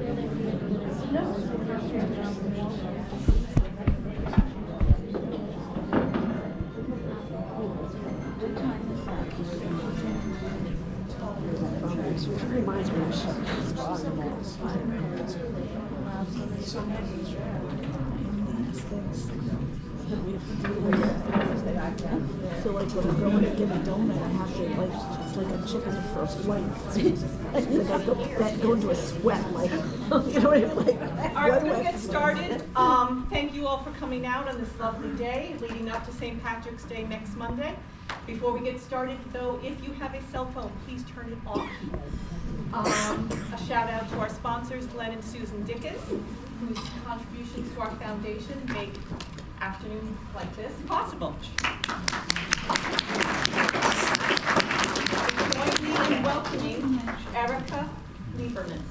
It reminds me of so like when I go in and get a donut, I have to like it's like a chicken in first flight. It's like I go into a sweat, like you know what I mean? Like, all right, we're going to get started. Thank you all for coming out on this lovely day leading up to St. Patrick's Day next Monday. Before we get started, though, if you have a cell phone, please turn it off. A shout out to our sponsors, Glenn and Susan Dickens, whose contributions to our foundation make afternoons like this possible. Join me in welcoming Erica Lieberman.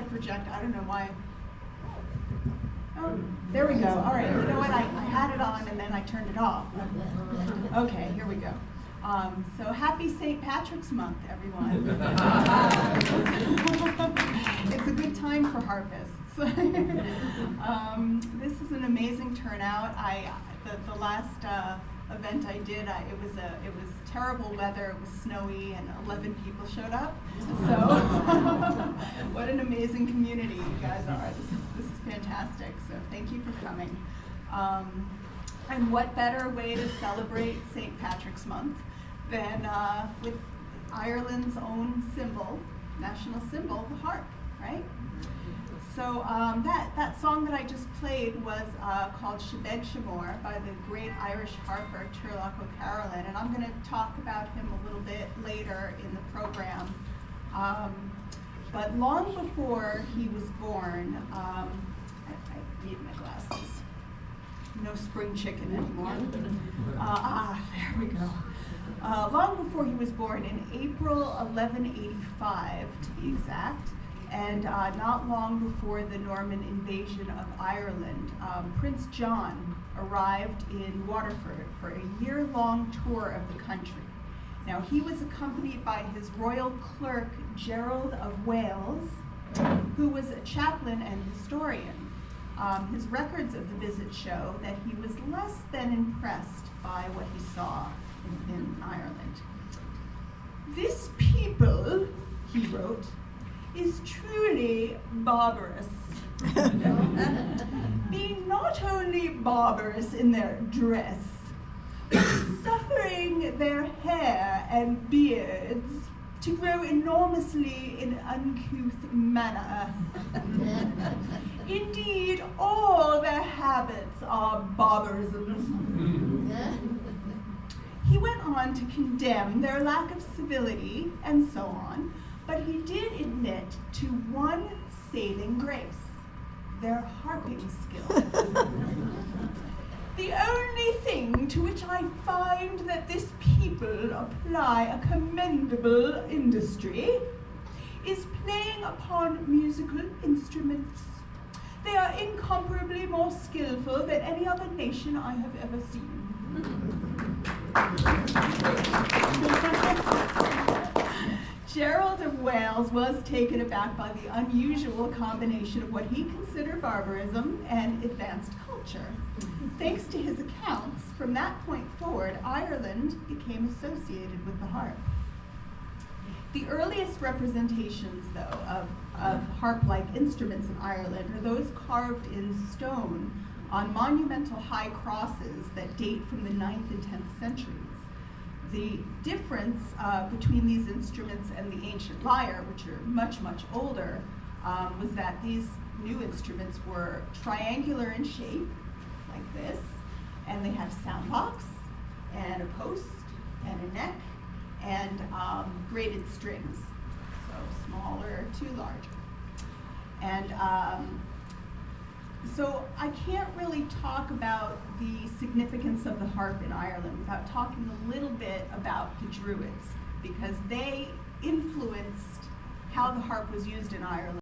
Project. I don't know why. Oh, there we go. All right. You know what? I had it on and then I turned it off. Okay, here we go. So happy St. Patrick's Month, everyone. It's a good time for harpists. This is an amazing turnout. The last event I did, it was terrible weather. It was snowy, and 11 people showed up. So, what an amazing community you guys are. This is fantastic. So, thank you for coming. And what better way to celebrate St. Patrick's Month than with Ireland's own symbol, national symbol, the harp, right? So that song that I just played was called Shebeg Shamor by the great Irish harper Turlough O'Carolan, and I'm going to talk about him a little bit later in the program. But long before he was born, I need my glasses. no spring chicken anymore. There we go. Long before he was born, in April 1185 to be exact, and not long before the Norman invasion of Ireland, Prince John arrived in Waterford for a year-long tour of the country. Now, he was accompanied by his royal clerk, Gerald of Wales, who was a chaplain and historian. His records of the visit show that he was less than impressed by what he saw in Ireland. "This people," he wrote, "is truly barbarous, being not only barbarous in their dress, but suffering their hair and beards to grow enormously in uncouth manner. Indeed, all their habits are barbarisms." He went on to condemn their lack of civility and so on, but he did admit to one saving grace: their harping skills. "The only thing to which I find that this people apply a commendable industry is playing upon musical instruments. They are incomparably more skillful than any other nation I have ever seen." Gerald of Wales was taken aback by the unusual combination of what he considered barbarism and advanced culture. Thanks to his accounts, from that point forward, Ireland became associated with the harp. The earliest representations, though, of harp-like instruments in Ireland are those carved in stone on monumental high crosses that date from the 9th and 10th centuries. The difference between these instruments and the ancient lyre, which are much, much older, was that these new instruments were triangular in shape, like this, and they had a sound box, and a post, and a neck, and braided strings, so smaller to larger. And so I can't really talk about the significance of the harp in Ireland without talking a little bit about the Druids, because they influenced how the harp was used in Ireland.